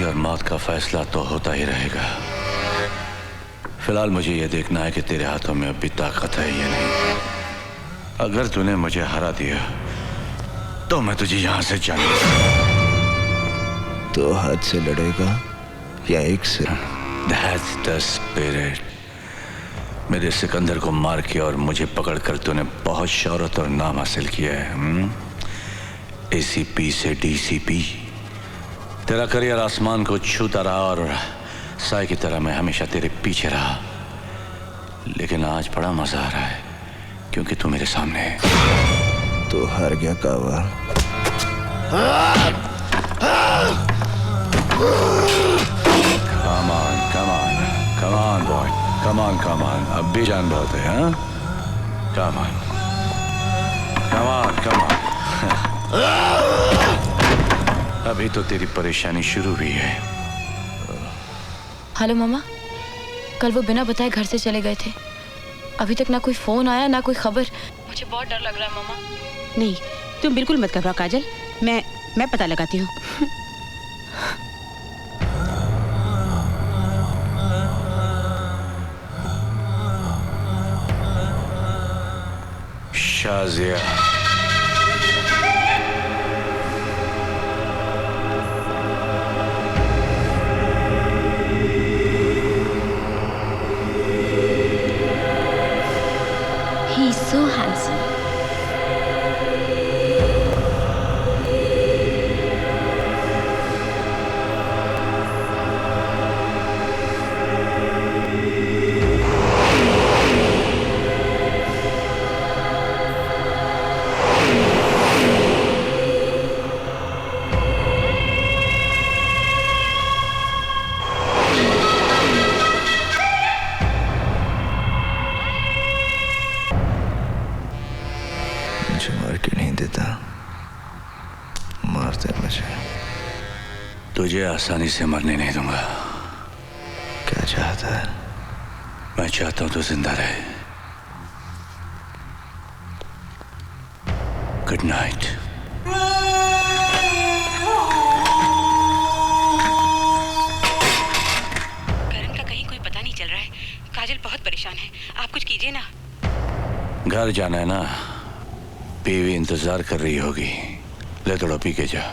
जिंदगी और मौत का फैसला तो होता ही रहेगा। फिलहाल मुझे यह देखना है कि तेरे हाथों में अभी ताकत है या नहीं। अगर तूने मुझे हरा दिया तो मैं तुझे यहां से जाने दूंगा। तो हाथ से लड़ेगा या एक से? That's the spirit। मेरे सिकंदर को मार के और मुझे पकड़कर तूने बहुत शौहरत और नाम हासिल किया है। ACP से DCP। तेरा करियर आसमान को छूता रहा और साए की तरह मैं हमेशा तेरे पीछे रहा। लेकिन आज बड़ा मजा आ रहा है क्योंकि तू मेरे सामने है। तो हार गया कावा। Come on, come on, come on boy, come on, come on। अब भी जान बहुत है, हाँ? Come on, come on, come on। अभी तो तेरी परेशानी शुरू हुई है। हेलो मामा, कल वो बिना बताए घर से चले गए थे। अभी तक ना कोई फोन आया ना कोई खबर। मुझे बहुत डर लग रहा है मामा। नहीं, तुम बिल्कुल मत घबराओ काजल, मैं पता लगाती हूँ। Shazia, He's so handsome। मुझे मार के नहीं देता, मारते मुझे। तुझे आसानी से मरने नहीं दूंगा। क्या चाहता है? मैं चाहता हूं तू जिंदा रहे। Good night. करण का कहीं कोई पता नहीं चल रहा है। काजल बहुत परेशान है, आप कुछ कीजिए ना। घर जाना है ना, बीवी इंतजार कर रही होगी। ले थोड़ा पी के जा।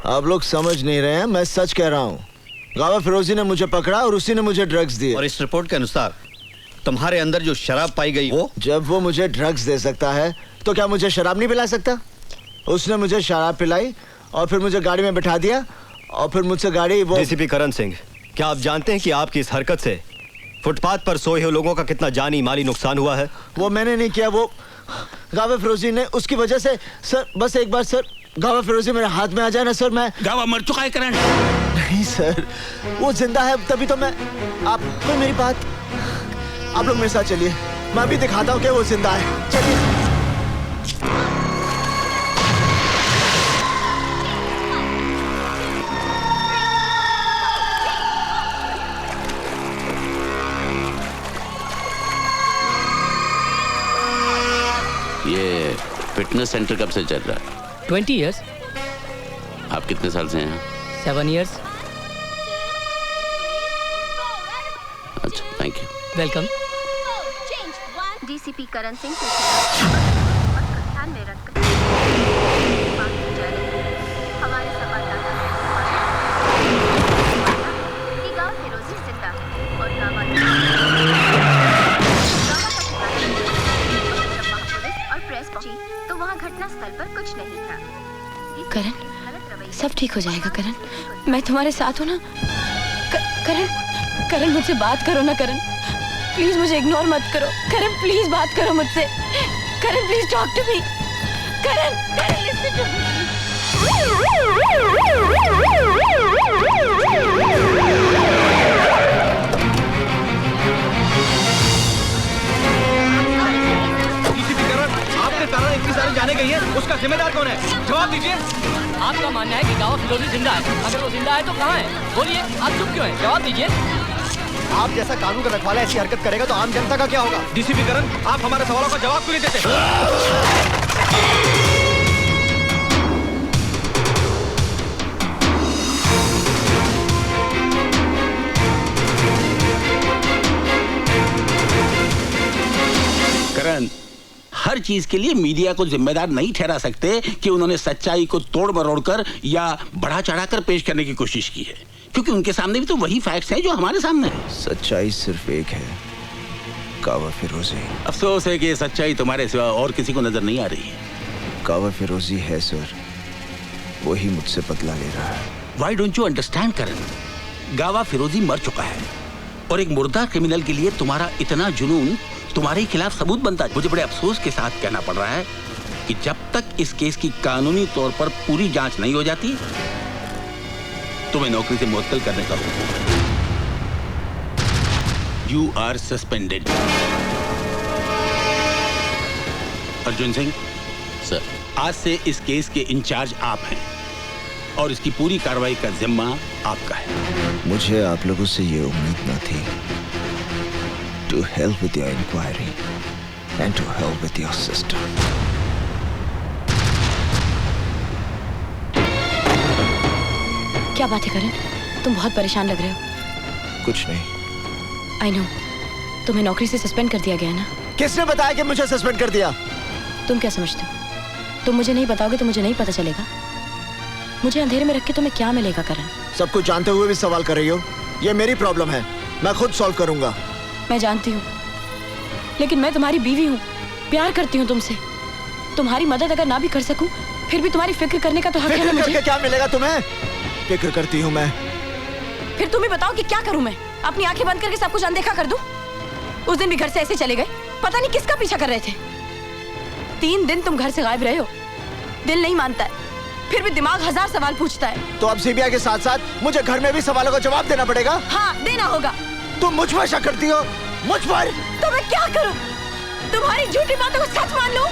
आप लोग समझ नहीं रहे हैं, मैं सच कह रहा हूँ। गावा फिरोजी ने मुझे पकड़ा और उसी ने मुझे ड्रग्स दिए। और इस रिपोर्ट के अनुसार तुम्हारे अंदर जो शराब पाई गई वो? जब वो मुझे ड्रग्स दे सकता है तो क्या मुझे शराब नहीं पिला सकता? उसने मुझे शराब पिलाई और फिर मुझे गाड़ी में बिठा दिया और फिर मुझसे गाड़ी वो। DCP करण सिंह, क्या आप जानते हैं कि आपकी इस हरकत से फुटपाथ पर सोए हुए लोगों का कितना जानी माली नुकसान हुआ है? वो मैंने नहीं किया, वो गावा फिरोजी ने। उसकी वजह से सर, बस एक बार सर गावा फिरोजी मेरे हाथ में आ जाए ना सर। मैं गावा मर चुका है करण। नहीं सर, वो जिंदा है, तभी तो मैं। आप कोई मेरी बात, आप लोग मेरे साथ चलिए, मैं अभी दिखाता हूँ कि वो जिंदा है। चलिए। ये फिटनेस सेंटर कब से चल रहा है? 20 years। आप कितने साल से हैं? 7 years। अच्छा, thank you. Welcome. DCP Karan Singh ध्यान में रखकर हमारे संवाददाता कि गांव फिरोजी जिंदा है और गांव पुलिस और प्रेस पहुंची तो वहां घटना स्थल पर कुछ नहीं था। करण, सब ठीक हो जाएगा करण, मैं तुम्हारे साथ हूँ ना। करण, करण मुझसे बात करो ना करण, प्लीज मुझे इग्नोर मत करो। करण प्लीज बात करो मुझसे। Karan please talk to me. Karan, Karan listen to me. आपके कारण इतनी सारी जाने गई है, उसका जिम्मेदार कौन है? जवाब दीजिए। आपका मानना है कि गावा फिरोजी जिंदा है, अगर वो जिंदा है तो कहाँ है? बोलिए, आप चुप क्यों हैं? जवाब दीजिए। आप जैसा कानून का रखवाला ऐसी हरकत करेगा तो आम जनता का क्या होगा? डीसीपी करण, आप हमारे सवालों का जवाब क्यों नहीं देते? करण, हर चीज के लिए मीडिया को जिम्मेदार नहीं ठहरा सकते कि उन्होंने सच्चाई को तोड़ मरोड़ कर या बढ़ा चढ़ाकर पेश करने की कोशिश की है, क्योंकि उनके सामने भी तो वही फैक्ट्स हैं जो हमारे सामने हैं। सच्चाई सिर्फ एक है, कावा फिरोजी। अफसोस है कि ये सच्चाई तुम्हारे सिवा और किसी को नजर नहीं आ रही है। कावा फिरोजी है सर, वही मुझसे बदला ले रहा है। Why don't you understand, करण? गावा फिरोजी मर चुका है और एक मुर्दा क्रिमिनल के लिए तुम्हारा इतना जुनून तुम्हारे खिलाफ सबूत बनता है। मुझे बड़े अफसोस के साथ कहना पड़ रहा है कि जब तक इस केस की कानूनी तौर पर पूरी जांच नहीं हो जाती, तुम्हें नौकरी से मुअत्तल करने का हुक्म है। You are suspended। Arjun Singh sir, आज से इस केस के इंचार्ज आप हैं और इसकी पूरी कार्रवाई का जिम्मा आपका है। मुझे आप लोगों से ये उम्मीद न थी। To hell with your inquiry and to hell with your sister। क्या बात है करण, तुम बहुत परेशान लग रहे हो। कुछ नहीं। आई नो, तुम्हें नौकरी से सस्पेंड कर दिया गया ना। किसने बताया कि मुझे सस्पेंड कर दिया? तुम क्या समझते हो, तुम मुझे नहीं बताओगे तो मुझे नहीं पता चलेगा? मुझे अंधेरे में रख के तुम्हें क्या मिलेगा करण? सब कुछ जानते हुए भी सवाल कर रही हो। ये मेरी प्रॉब्लम है, मैं खुद सॉल्व करूंगा। मैं जानती हूँ, लेकिन मैं तुम्हारी बीवी हूँ, प्यार करती हूँ तुमसे। तुम्हारी मदद अगर ना भी कर सकूं, फिर भी तुम्हारी फिक्र करने का तो हक है ना मुझे। क्या मिलेगा तुम्हें? फिक्र करती हूँ मैं। फिर तुम ही बताओ कि क्या करूं मैं? अपनी आंखें बंद करके सब कुछ अनदेखा कर दूं? उस दिन भी घर से ऐसे चले गए, पता नहीं किसका पीछा कर रहे थे। 3 दिन तुम घर से गायब रहे हो, दिल नहीं मानता है, फिर भी दिमाग 1000 सवाल पूछता है। तो अब सीबीआई के साथ साथ मुझे घर में भी सवालों का जवाब देना पड़ेगा? हाँ, देना होगा। तुम मुझ पर शक करती हो? मुझ पर? तो मैं क्या करूं? तुम्हारी झूठी बातों को सच मान लूं?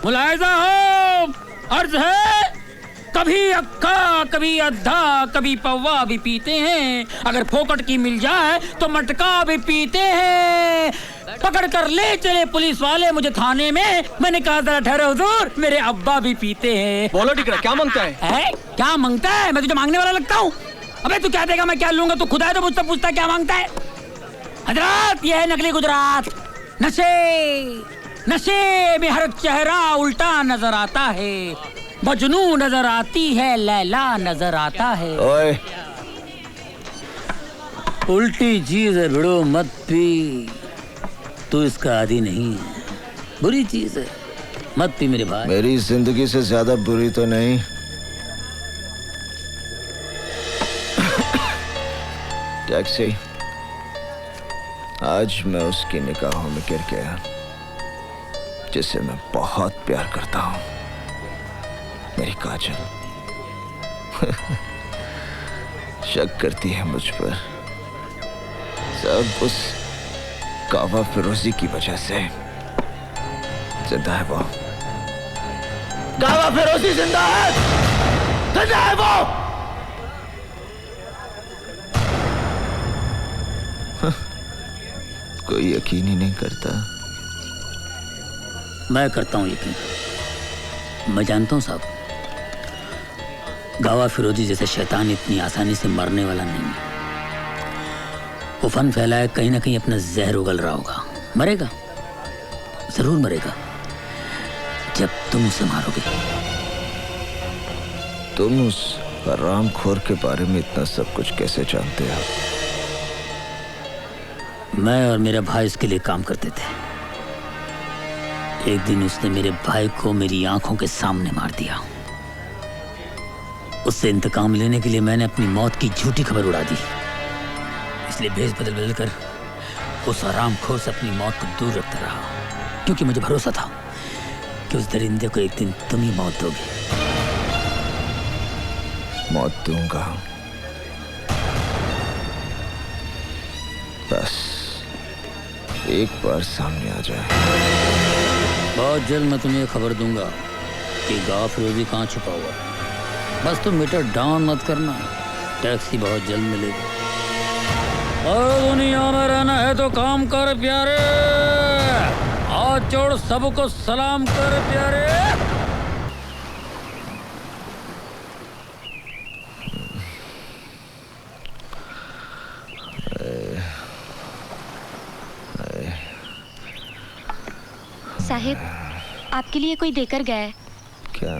मुलायजा हो, अर्ज है, कभी अक्का कभी अद्धा कभी पौवा भी पीते हैं, अगर फोकट की मिल जाए तो मटका भी पीते हैं। पकड़ कर ले चले पुलिस वाले मुझे थाने में, मैंने कहा जरा ठहरो हुजूर, मेरे अब्बा भी पीते हैं। बोलो टिकरा, क्या मांगता है? क्या मांगता है? मैं तुझे मांगने वाला लगता हूँ? अबे तू क्या देगा, मैं क्या लूंगा? तू खुदा है तो मुझसे पूछता क्या मांगता है? हजरात, यह है नकली गुजरात। नशे में हर चेहरा उल्टा नजर आता है, मजनू नजर आती है, लैला नजर आता है। ओए, उल्टी चीज है भिड़ो मत पी, तू इसका आदी नहीं है, बुरी चीज है, मत पी मेरे भाई। मेरी जिंदगी से ज्यादा बुरी तो नहीं। टैक्सी, आज मैं उसकी निगाहों में गिर गया जिसे मैं बहुत प्यार करता हूँ, मेरी काजल। शक करती है मुझ पर, सब उस कावा फिरोजी की वजह से। जिंदा है वो, कावा फिरोजी जिंदा है, जिंदा है वो। कोई यकीन ही नहीं करता। मैं करता हूँ यकीन। मैं जानता हूँ साहब, गावा फिरोजी जैसे शैतान इतनी आसानी से मरने वाला नहीं है। वो फन फैलाए कहीं ना कहीं अपना जहर उगल रहा होगा। मरेगा, जरूर मरेगा, जब तुम उसे मारोगे। तुम उस हरामखोर के बारे में इतना सब कुछ कैसे जानते हो? मैं और मेरा भाई इसके लिए काम करते थे। एक दिन उसने मेरे भाई को मेरी आंखों के सामने मार दिया। उससे इंतकाम लेने के लिए मैंने अपनी मौत की झूठी खबर उड़ा दी। इसलिए भेष बदल बदल कर उस हरामखोर से अपनी मौत को दूर रखता रहा, क्योंकि मुझे भरोसा था कि उस दरिंदे को एक दिन तुम ही मौत दोगे। मौत दूंगा, बस एक बार सामने आ जाए। बहुत जल्द मैं तुम्हें खबर दूंगा कि गाँव फिरोजी कहाँ छुपा हुआ है। बस तुम मीटर डाउन मत करना, टैक्सी बहुत जल्द मिलेगी। और दुनिया में रहना है तो काम कर प्यारे, हाथ जोड़ सबको सलाम कर प्यारे। साहिब, आपके लिए कोई देकर गया है। क्या?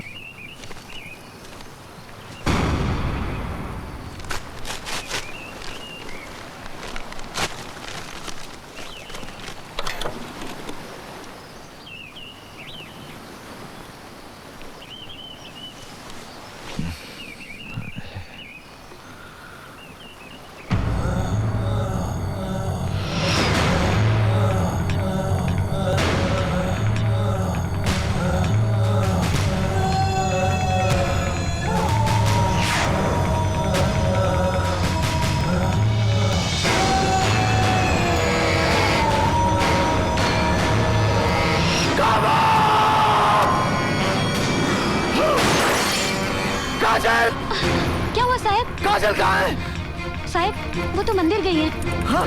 क्या हुआ साहब? काजल कहाँ है? साहब, वो तो मंदिर गई है। हाँ?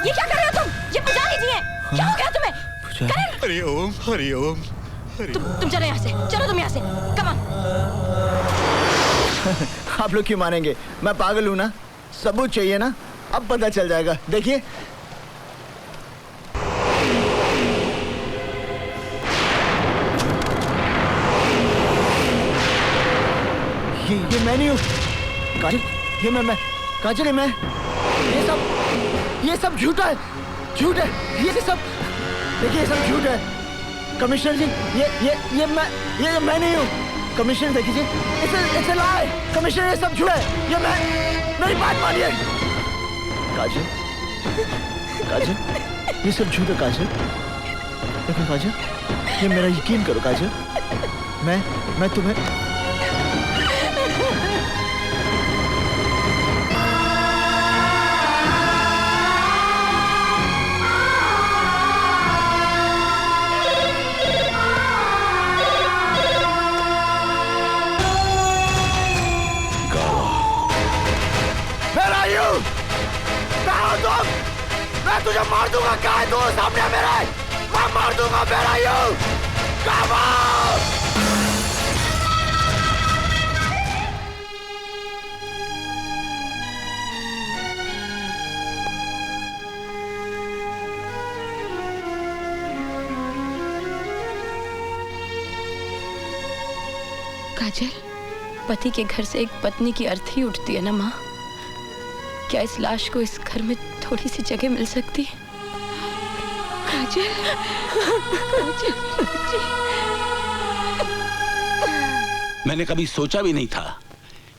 ये क्या कर रहे हो तुम? ये बुझा लीजिए। क्या हो गया तुम्हें? हरिओम हरिओम। तुम चलो यहाँ से, चलो तुम यहाँ से, कम ऑन। आप लोग क्यों मानेंगे? मैं पागल हूं ना? सबूत चाहिए ना? अब पता चल जाएगा, देखिए। ये मैं नहीं हूँ काजल, ये मैं काजल, ये मैं। ये सब झूठा है, झूठ है ये सब। देखिए ये सब झूठ है कमिश्नर जी। ये मैं नहीं हूँ कमिश्नर। देखिए इट्स अ लाई कमिश्नर, ये सब झूठ है। ये मैं, मेरी बात मानिए काजल। काजल ये सब झूठ है काजल। देखो काजल, ये मेरा यकीन करो काजल। मैं तुम्हें मैं तुझे मार दूंगा। कहाँ है तू? सामने मेरा, मैं मार दूंगा। काजल, पति के घर से एक पत्नी की अर्थी उठती है ना माँ। क्या इस लाश को इस घर में थोड़ी सी जगह मिल सकती है? काजल, मैंने कभी सोचा भी नहीं था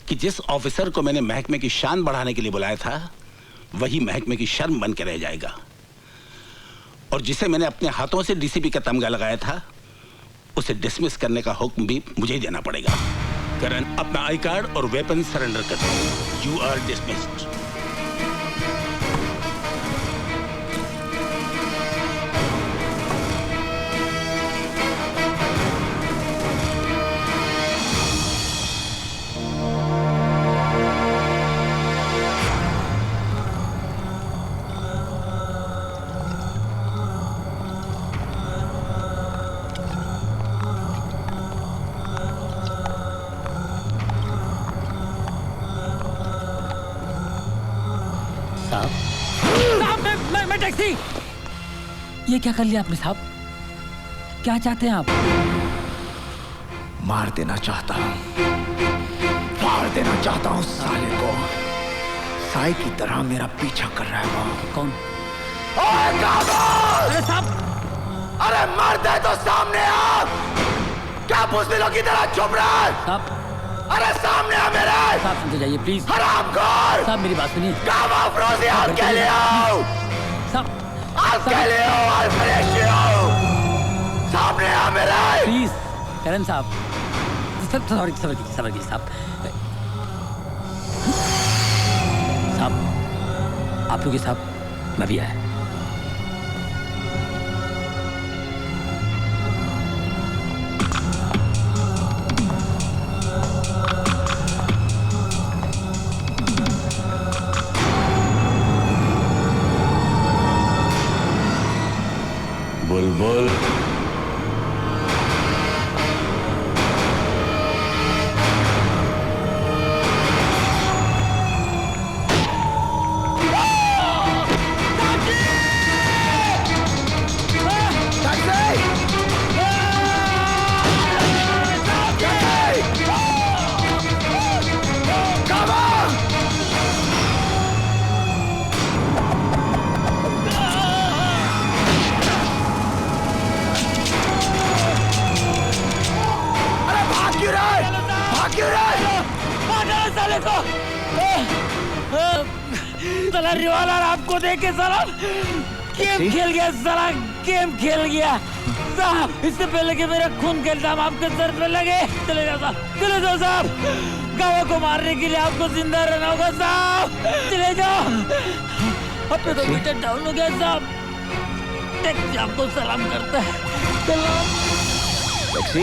कि जिस ऑफिसर को मैंने महकमे की शान बढ़ाने के लिए बुलाया था वही महकमे की शर्म बन के रह जाएगा, और जिसे मैंने अपने हाथों से डीसीपी का तमगा लगाया था उसे डिसमिस करने का हुक्म भी मुझे ही देना पड़ेगा। करण, अपना आई कार्ड और वेपन सरेंडर कर दो। You are dismissed. साहब मैं टैक्सी। ये क्या कर लिया आपने साहब? क्या चाहते हैं आप? मार देना चाहता हूँ, मार देना चाहता हूँ साले को। साई की तरह मेरा पीछा कर रहा है वो। कौन? ओए काबुल! अरे साहब, अरे मर दे तो सामने आ! क्या पुछलिलों की तरह चुप रहा है? साहब, अरे सामने आ मेरे! साहब सुनते जाइए प्लीज। हरामखोर! साहब मेरी बात सुनिए। काबा फरोजी आप के लिए आओ! साहब आप के लिए आओ, आप फ्रेश आओ! सामने आ मेरे! प्लीज करण साहब, सॉरी साहब। साहब आप लोग साहब, मैं भी आया। बुलबुल, साला रिवालर आपको देख के साला गेम खेल गया, साला गेम खेल गया साहब। इससे पहले कि मेरा खून का इल्जाम आपके सर पे लगे, चले जाओ साहब, चले जाओ साहब। गावा को मारने के लिए आपको जिंदा रहना होगा साहब, चले जाओ। अपने तो मीटर डाउन हो गया साहब। टैक्सी आपको सलाम करता है। सलाम। टैक्सी?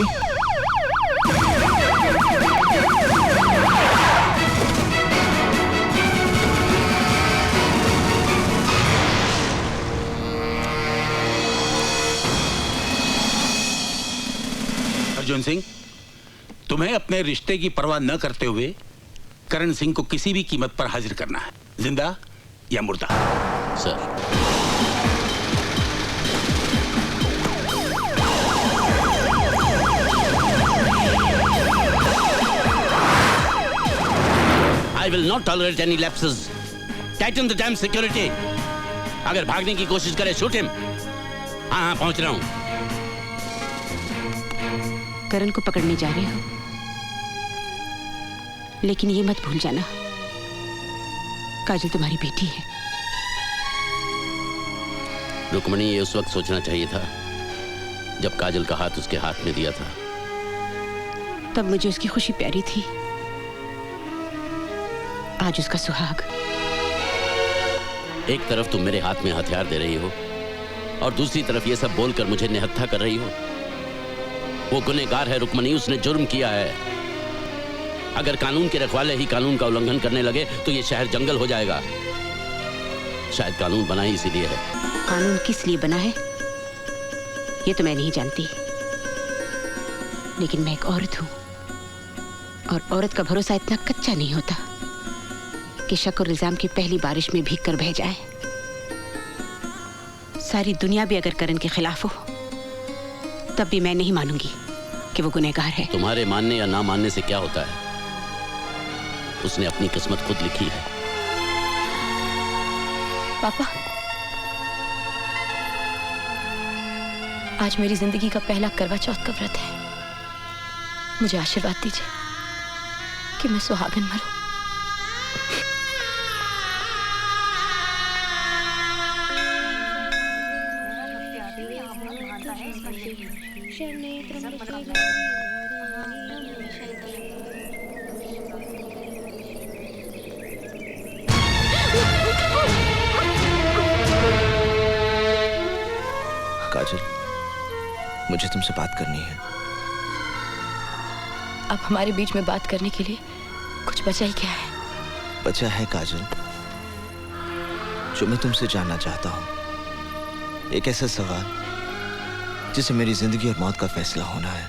अर्जुन सिंह, तुम्हें अपने रिश्ते की परवाह न करते हुए करण सिंह को किसी भी कीमत पर हाजिर करना है, जिंदा या मुर्दा। Sir. I will not tolerate any lapses. Tighten the damn security. अगर भागने की कोशिश करे, shoot him. हाँ, पहुंच रहा हूं। करण को पकड़ने जा रहे हो, लेकिन ये मत भूल जाना, काजल तुम्हारी बेटी है। रुक्मणी, ये उस वक्त सोचना चाहिए था जब काजल का हाथ उसके हाथ में दिया था। तब मुझे उसकी खुशी प्यारी थी, आज उसका सुहाग। एक तरफ तुम मेरे हाथ में हथियार दे रही हो और दूसरी तरफ ये सब बोलकर मुझे निहत्था कर रही हो। वो गुनहगार है रुक्मणी, उसने जुर्म किया है। अगर कानून के रखवाले ही कानून का उल्लंघन करने लगे तो ये शहर जंगल हो जाएगा। शायद कानून बना ही इसीलिए है। कानून किस लिए बना है ये तो मैं नहीं जानती, लेकिन मैं एक औरत हूं और औरत का भरोसा इतना कच्चा नहीं होता कि शक और इल्जाम की पहली बारिश में भीग कर बह जाए। सारी दुनिया भी अगर करण के खिलाफ हो तब भी मैं नहीं मानूंगी कि वो गुनहगार है। तुम्हारे मानने या ना मानने से क्या होता है? उसने अपनी किस्मत खुद लिखी है। पापा, आज मेरी जिंदगी का पहला करवा चौथ का व्रत है। मुझे आशीर्वाद दीजिए कि मैं सुहागन मरूं। काजल, मुझे तुमसे बात करनी है। अब हमारे बीच में बात करने के लिए कुछ बचा ही क्या है? बचा है काजल, जो मैं तुमसे जानना चाहता हूं। एक ऐसा सवाल जिसे मेरी जिंदगी और मौत का फैसला होना है।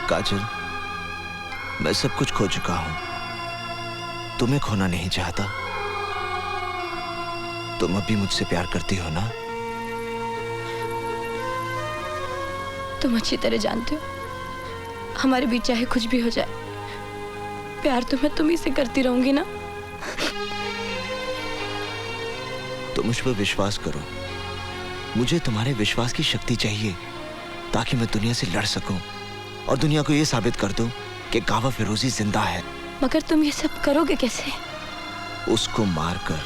काजल, मैं सब कुछ खो चुका हूं, तुम्हें खोना नहीं चाहता। तुम अब भी मुझसे प्यार करती हो ना? तुम अच्छी तरह जानते हो हमारे बीच चाहे कुछ भी हो जाए, प्यार तो मैं तुम्ही से करती रहूंगी ना। तो मुझ पर विश्वास करो। मुझे तुम्हारे विश्वास की शक्ति चाहिए ताकि मैं दुनिया से लड़ सकूं और दुनिया को यह साबित कर दूं कि कावा फिरोजी जिंदा है। मगर तुम ये सब करोगे कैसे? उसको मारकर।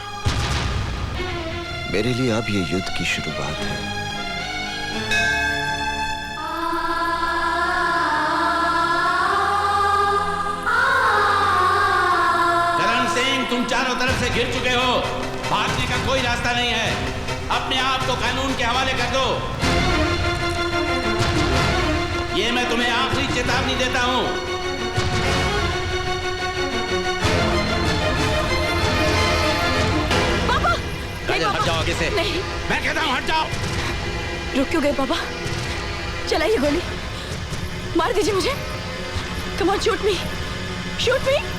मेरे लिए अब ये युद्ध की शुरुआत है। करण सिंह, तुम चारों तरफ से घिर चुके हो। भागने का कोई रास्ता नहीं है। अपने आप को कानून के हवाले कर दो। ये मैं तुम्हें आखिरी चेतावनी देता हूं। पापा! काजल, हट जाओ आगे से। नहीं। मैं कहता हूं हट जाओ। रुक क्यों गए पापा? चलाइए गोली, मार दीजिए मुझे। Come on, shoot me, shoot me.